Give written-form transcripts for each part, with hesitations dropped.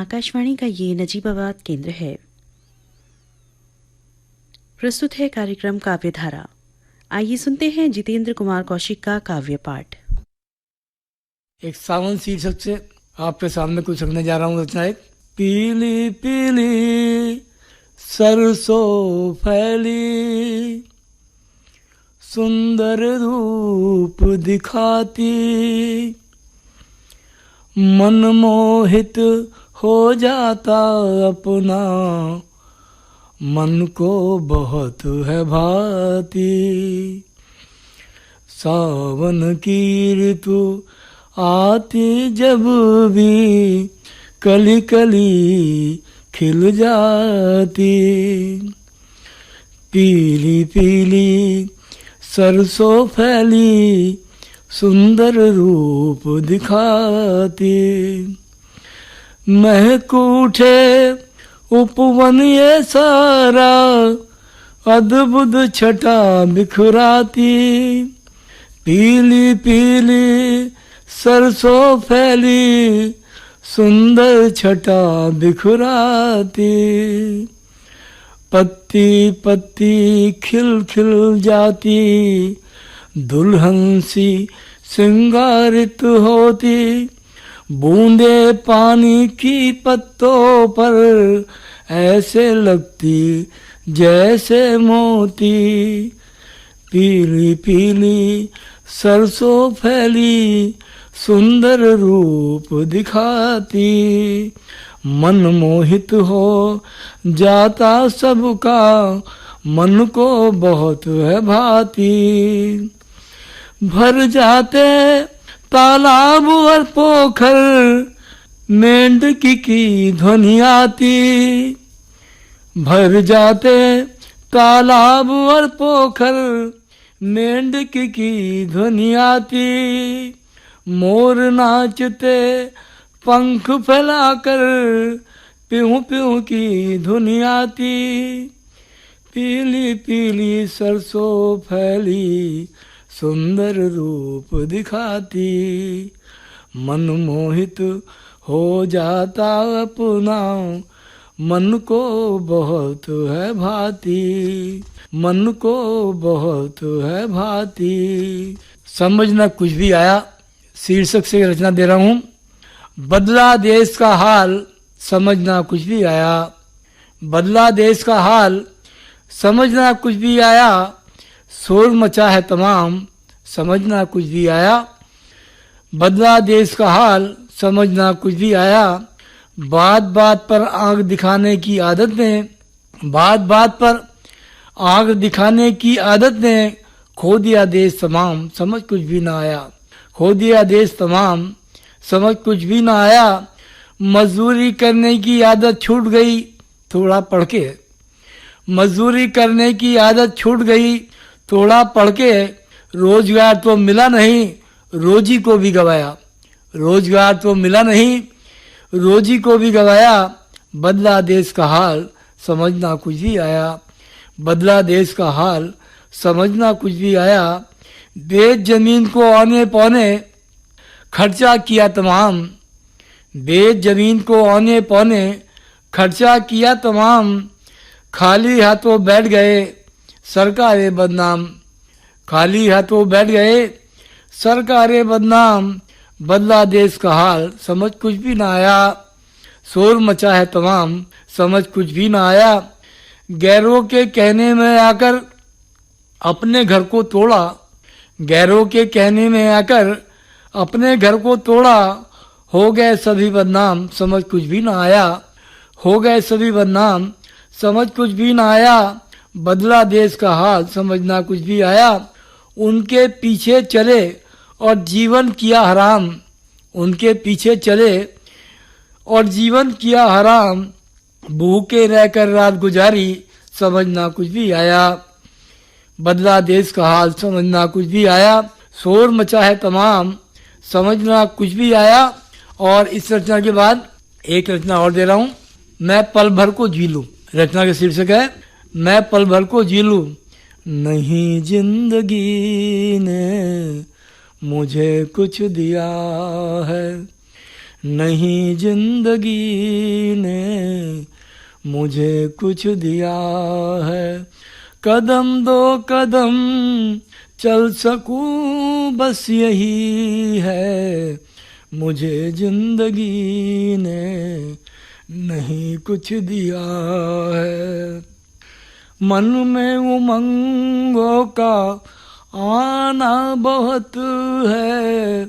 आकाशवाणी का ये नजीबाबाद केंद्र है। प्रस्तुत है कार्यक्रम काव्यधारा। आइए सुनते हैं जितेंद्र कुमार कौशिक का काव्य पाठ। एक सावन शीर्षक से आपके सामने कुछ रखने जा रहा हूँ। रचना एक पीली पीली सरसों फैली, सुंदर रूप दिखाती, मनमोहित हो जाता अपना, मन को बहुत है भाती। सावन की ऋतु आती जब भी कली कली खिल जाती, पीली पीली सरसों फैली, सुंदर रूप दिखाती। महक उठे उपवन ये सारा, अद्भुत छटा बिखराती, पीली पीली सरसों फैली, सुंदर छटा बिखराती। पत्ती पत्ती खिल खिल जाती, दुल्हन सी श्रृंगारित होती, बूंदे पानी की पत्तों पर ऐसे लगती जैसे मोती, पीली पीली सरसों फैली, सुंदर रूप दिखाती, मन मोहित हो जाता सबका, मन को बहुत है भाती। भर जाते तालाब और पोखर, मेंढकी की ध्वनि आती, भर जाते तालाब और पोखर, मेंढकी की ध्वनि आती, मोर नाचते पंख फैलाकर, पिहू पिहू की धुनी आती, पीली पीली सरसों फैली, सुंदर रूप दिखाती, मन मोहित हो जाता अपना, मन को बहुत है भाती, मन को बहुत है भाती। समझना कुछ भी आया शीर्षक से रचना दे रहा हूँ। बदला देश का हाल, समझना कुछ भी आया, बदला देश का हाल, समझना कुछ भी आया, शोर मचा है तमाम, समझना कुछ भी आया, बदला देश का हाल, समझना कुछ भी आया, बात बात पर आंख दिखाने की आदत ने, बात बात पर आंख दिखाने की आदत ने खो दिया देश तमाम, समझ कुछ भी ना आया, खो दिया देश तमाम, समझ कुछ भी ना आया। मजदूरी करने की आदत छूट गई थोड़ा पढ़ के, मजदूरी करने की आदत छूट गई थोड़ा पढ़ के, रोजगार तो मिला नहीं, रोजी को भी गवाया, रोजगार तो मिला नहीं, रोजी को भी गवाया, बदला देश का हाल, समझना कुछ भी आया, बदला देश का हाल, समझना कुछ भी आया। बेच जमीन को औने पौने खर्चा किया तमाम, बेच जमीन को औने पौने खर्चा किया तमाम, खाली हाथों बैठ गए सरकारे बदनाम, खाली हाथों बैठ गए सरकारे बदनाम, बदला देश का हाल, समझ कुछ भी ना आया, शोर मचा है तमाम, समझ कुछ भी ना आया। गैरों के कहने में आकर अपने घर को तोड़ा, गैरों के कहने में आकर अपने घर को तोड़ा, हो गए सभी बदनाम, समझ कुछ भी ना आया, हो गए सभी बदनाम, समझ कुछ भी ना आया, बदला देश का हाल, समझना कुछ भी आया। उनके पीछे चले और जीवन किया हराम, उनके पीछे चले और जीवन किया हराम, भूखे रहकर रात गुजारी, समझना कुछ भी आया, बदला देश का हाल, समझना कुछ भी आया, शोर मचा है तमाम, समझना कुछ भी आया। और इस रचना के बाद एक रचना और दे रहा हूँ, मैं पल भर को जी लूं। रचना का शीर्षक है मैं पल भर को जी लूं, नहीं जिंदगी ने मुझे कुछ दिया है, नहीं जिंदगी ने मुझे कुछ दिया है। कदम दो कदम चल सकूं बस यही है, मुझे जिंदगी ने नहीं कुछ दिया है। मन में उमंगों का आना बहुत है,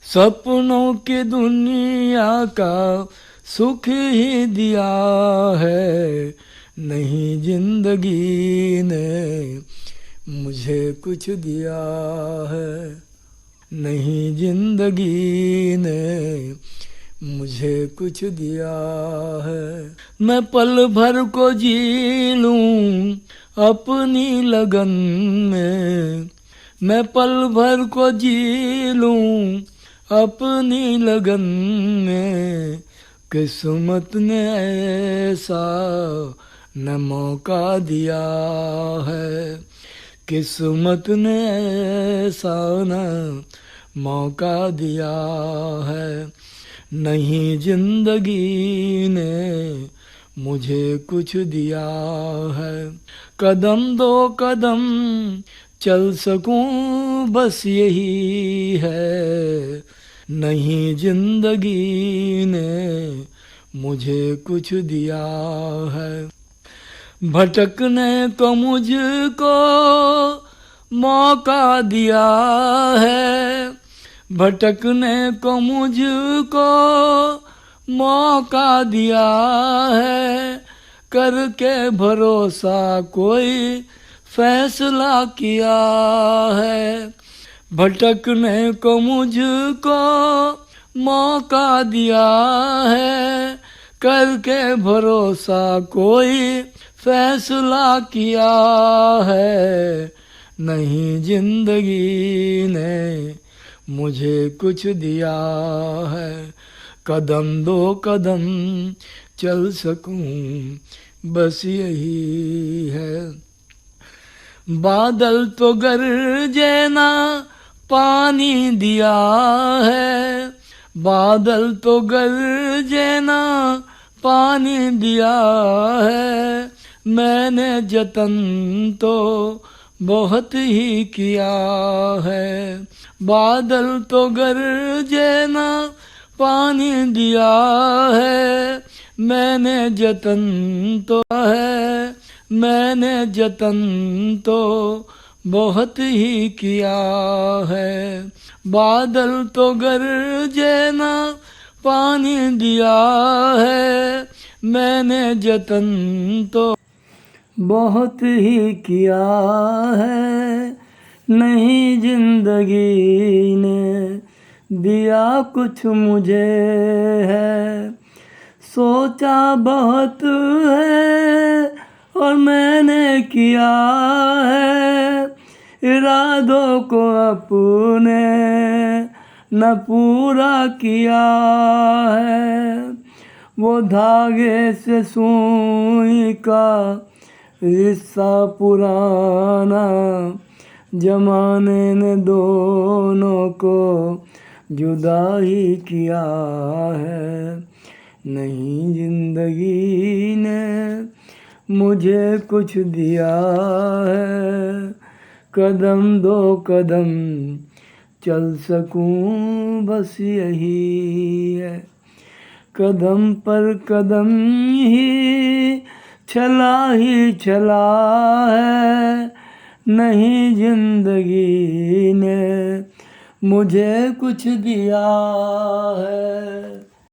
सपनों की दुनिया का सुख ही दिया है, नहीं जिंदगी ने मुझे कुछ दिया है। नहीं जिंदगी ने मुझे कुछ दिया है। मैं पल भर को जी लूं अपनी लगन में, मैं पल भर को जी लूं अपनी लगन में, किस्मत ने ऐसा न मौका दिया है, किस्मत ने ऐसा न मौका दिया है। नहीं जिंदगी ने मुझे कुछ दिया है। कदम दो कदम चल सकूं बस यही है, नहीं जिंदगी ने मुझे कुछ दिया है। भटकने को मुझको मौका दिया है, भटकने को मुझको मौका दिया है, करके भरोसा कोई फैसला किया है। भटकने को मुझको मौका दिया है, करके भरोसा कोई फैसला किया है, नहीं जिंदगी ने मुझे कुछ दिया है। कदम दो कदम चल सकूं बस यही है। बादल तो गरजे ना पानी दिया है, बादल तो गरजे ना पानी दिया है, मैंने जतन तो बहुत ही किया है। बादल तो गरजे ना पानी दिया है, मैंने जतन तो है, मैंने जतन तो बहुत ही किया है। बादल तो गरजे ना पानी दिया है, मैंने जतन तो बहुत ही किया है, नहीं जिंदगी ने दिया कुछ मुझे है। सोचा बहुत है और मैंने किया है, इरादों को अपने न पूरा किया है। वो धागे से सुई का रिश्ता पुराना, जमाने ने दोनों को जुदा ही किया है, नहीं जिंदगी ने मुझे कुछ दिया है। कदम दो कदम चल सकूं बस यही है, कदम पर कदम ही चला है, नहीं जिंदगी ने मुझे कुछ दिया है।